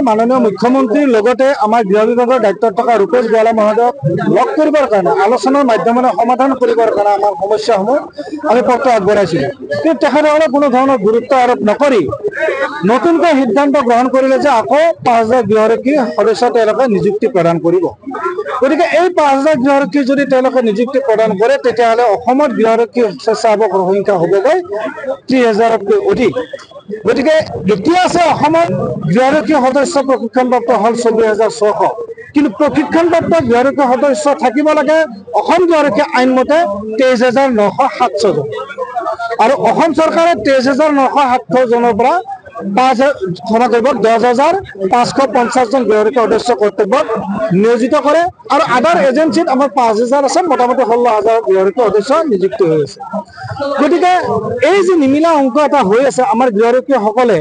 माननीय मुख्यमंत्री गृह विभाग दायित्व थका रूपेश गोवाला महोदयक लग कर आलोचनार माध्यमेৰে समाधान समस्या आम पत्र आगबढ़ाई कोनो धৰণৰ गुरुत्व आरोप नकरी नतुनक सिद्धांत ग्रहण करिले जे आको 5000 गृहरक्षी सदस्य नियुक्ति प्रदान करिब। गतिके 5000 गृहरक्षी यदि नियुक्ति प्रदान करे गृहरक्षी स्वेच्छासेवक संख्या हबगৈ 30,000तকৈ अधिक। गतिके गृहरक्षी सदस्य प्रशिक्षणप्राप्त हल 24,600 কিন্তু प्रशिक्षणप्राप्त गृहरक्षी सदस्य থাকিব লাগে गृहरक्षी आईन मते 23,907 জন আৰু सरकारे 23,907 জনৰ পৰা 10,550 জন गृहरक्षी सदस्य कर्तव्य नियोजित करे और आधार एजेंसित आम 5,000 আছে मोटामुटी 16,000 गृहरक्षी सदस्य नियुक्त हो আছে। गतिके এই যে নিমিলা অংক এটা হৈ আছে আমাৰ गृहरक्षीসকলে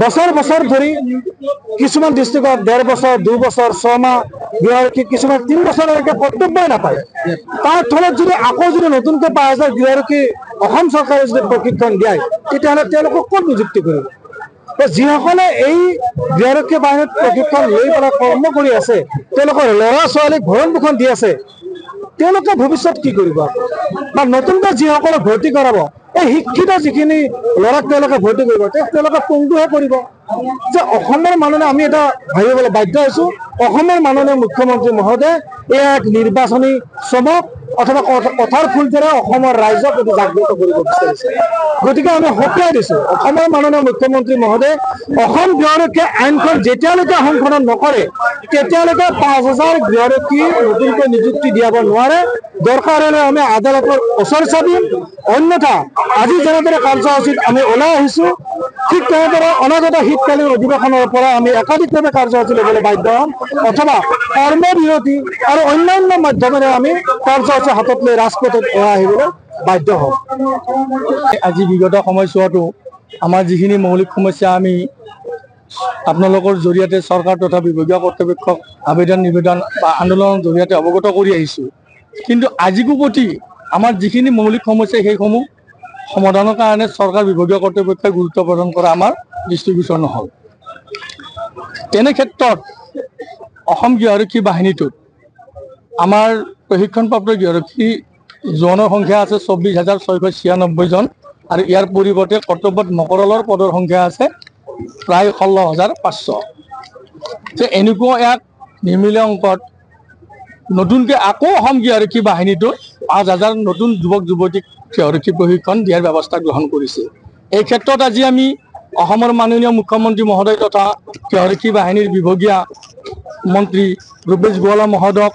बছৰ बছৰ ধৰি কিছুমান ডিস্ট্ৰিক্টত 1.5 বছৰ 2 বছৰ 6 মাহ গৃহৰক্ষী কিছুমান 3 বছৰলৈকে কৰ্তব্যই নাপায়। তাৰ ফলত যদি আকৌ যদি নতুনকৈ 5,000 গৃহৰক্ষী চৰকাৰে যদি প্ৰশিক্ষণ দিয়ায় তেতিয়াহ'লে তেওঁলোকক ক'ত নিযুক্তি কৰিব? যিসকলে এই গৃহৰক্ষী বাহিনীত প্ৰশিক্ষণ লৈ পেলাই কৰ্ম কৰি আছে তেওঁলোকৰ ল'ৰা ছোৱালীক ভৰণ পোষণ দি আছে তেওঁলোকে ভৱিষ্যত কি কৰিব? বা নতুনকৈ যিসকলক ভৰ্তি কৰাব এই শিক্ষিত যিখিনি ল'ৰাক তেওঁলোকে ভৰ্তি কৰিব তেওঁলোকে পংগুহে কৰিব যে অসমৰ মানুহে আমি এটা ভাবিবলৈ বাধ্য হৈছোঁ মাননীয় মুখ্যমন্ত্ৰী মহোদয় এক নিৰ্বাচনী চমক অথবা কথাৰ ফুলতেৰে ৰাইজক এটি জাগ্ৰত কৰিব বিচাৰিছে। গতিকে আমি সকীয়াই দিছোঁ মাননীয় মুখ্যমন্ত্ৰী মহোদয় গৃহৰক্ষী আইনখন যেতিয়ালৈকে সংশোধন নকৰে তেতিয়ালৈকে 5,000 গৃহৰক্ষী নতুনকৈ নিযুক্তি দিয়াব নোৱাৰে। দৰকাৰ হ'লে আমি আদালতৰ ওচৰ চাপিম, অন্যথা আজি যেনেদৰে কাৰ্যসূচীত আমি ওলাই আহিছোঁ ঠিক তেনেদৰে অনাগত শীতকালীন অধিৱেশনৰ পৰা আমি একাধিকভাৱে কাৰ্যসূচী ল'বলৈ বাধ্য হ'ম অথবা কৰ্মবিৰতি আৰু অন্যান্য মাধ্যমেৰে আমি কাৰ্যসূচী হাতত লৈ ৰাজপথত ওলাই আহিবলৈ বাধ্য হ'ম। আজি বিগত সময়ছোৱাতো আমাৰ যিখিনি মৌলিক সমস্যা আমি আপোনালোকৰ জৰিয়তে চৰকাৰ তথা বিভাগীয় কৰ্তৃপক্ষক আবেদন নিবেদন বা আন্দোলনৰ জৰিয়তে অৱগত কৰি আহিছোঁ, কিন্তু আজিকো প্ৰতি আমাৰ যিখিনি মৌলিক সমস্যা সেইসমূহ সমাধানৰ কাৰণে চৰকাৰ বিভাগীয় কৰ্তৃপক্ষই গুৰুত্ব প্ৰদান কৰা আমাৰ দৃষ্টিগোচৰ নহ'ল। তেনে ক্ষেত্ৰত গৃহৰক্ষী বাহিনীটোত আমাৰ প্ৰশিক্ষণপ্ৰাপ্ত গৃহৰক্ষী জোৱানৰ সংখ্যা আছে 24,696 জন আৰু ইয়াৰ পৰিৱৰ্তে কৰ্তব্যত মকৰলৰ পদৰ সংখ্যা আছে প্ৰায় 16,500। যে এনেকুৱা এক নিমিলে অংকত নতুনকৈ আকৌ গৃহৰক্ষী বাহিনীটোত 5,000 নতুন যুৱক যুৱতীক গৃহৰক্ষী প্ৰশিক্ষণ দিয়াৰ ব্যৱস্থা গ্ৰহণ কৰিছে। এই ক্ষেত্ৰত আজি আমি মাননীয় মুখ্যমন্ত্ৰী মহোদয় তথা গৃহৰক্ষী বাহিনীৰ বিভাগীয় মন্ত্ৰী ৰূপেশ গোৱালা মহোদয়ক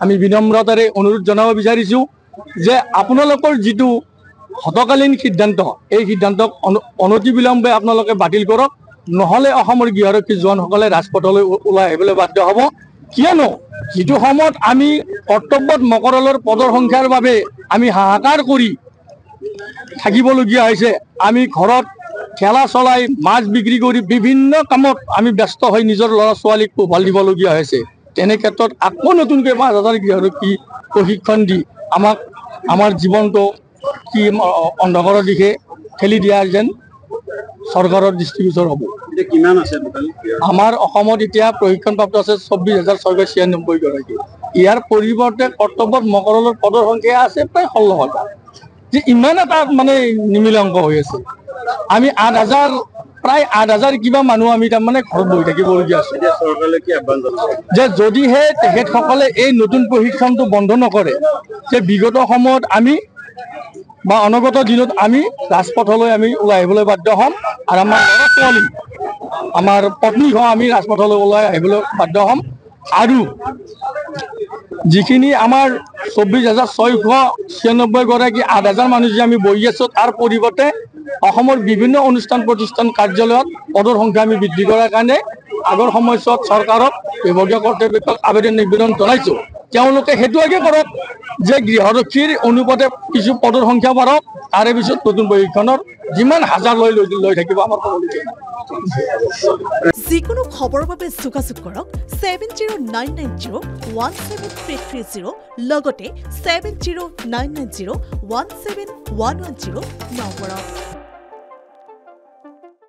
আমি বিনম্ৰতাৰে অনুৰোধ জনাব বিচাৰিছোঁ যে আপোনালোকৰ যিটো হতকালীন সিদ্ধান্ত এই সিদ্ধান্তক অনতিবিলম্বে আপোনালোকে বাতিল কৰক, নহ'লে গৃহৰক্ষী জোৱানসকলে ৰাজপথলৈ ওলাই আহিবলৈ বাধ্য হ'ব। কিয়নো যিটো সময়ত আমি কৰ্তব্যত মকৰলৰ পদৰ সংখ্যাৰ বাবে আমি হাহাকাৰ কৰি থাকিবলগীয়া হৈছে, আমি ঘৰত ঠেলা চলাই মাছ বিক্ৰী কৰি বিভিন্ন কামত আমি ব্যস্ত হৈ নিজৰ ল'ৰা ছোৱালীক পোহপাল দিবলগীয়া হৈছে। তেনে ক্ষেত্ৰত আকৌ নতুনকৈ 5,000 গৃহৰক্ষী প্ৰশিক্ষণ দি আমাৰ জীৱনটো কি অন্ধকাৰৰ দিশে ঠেলি দিয়া যেন চৰকাৰৰ দৃষ্টিগোচৰ হ'ব। আমাৰ অসমত এতিয়া প্ৰশিক্ষণপ্ৰাপ্ত আছে 24,696 গৰাকী। ইয়াৰ পৰিৱৰ্তে কৰ্তব্যত মকৰলৰ পদৰ সংখ্যা আছে প্ৰায় 16,000। যে ইমান এটা নিমিল অংক হৈ আছে। আমি 8,000 প্ৰায় 8,000 কিবা মানুহ আমি তাৰমানে ঘৰত বহি থাকিবলগীয়া আছে। যে যদিহে তেখেতসকলে এই নতুন প্ৰশিক্ষণটো বন্ধ নকৰে যে বিগত সময়ত আমি বা অনাগত দিনত আমি ৰাজপথলৈ আমি ওলাই আহিবলৈ বাধ্য হ'ম আৰু আমাৰ ল'ৰা ছোৱালী আমাৰ পত্নীক আমি ৰাজপথলৈ ওলাই আহিবলৈ বাধ্য হ'ম। আৰু যিখিনি আমাৰ 24,696 গৰাকী 8,000 মানুহ যে আমি বহি আছোঁ তাৰ পৰিৱৰ্তে বিভিন্ন অনুষ্ঠান প্ৰতিষ্ঠান কাৰ্যালয়ত পদৰ সংখ্যা আমি বৃদ্ধি কৰাৰ কাৰণে আগৰ সময়ছোৱাত চৰকাৰক বিভাগীয় কৰ্তৃপক্ষক আবেদন নিবেদন জনাইছোঁ। তেওঁলোকে সেইটোকে কৰক যে গৃহৰক্ষীৰ অনুপাতে কিছু পদৰ সংখ্যা বাঢ়ক তাৰে পিছত নতুন প্ৰশিক্ষণৰ যিমান হাজাৰ লৈ থাকিব আমাৰ ক'বলগীয়া যিকোনো খবৰৰ বাবে যোগাযোগ কৰক 7099017330 লগতে 7099017110 নম্বৰত।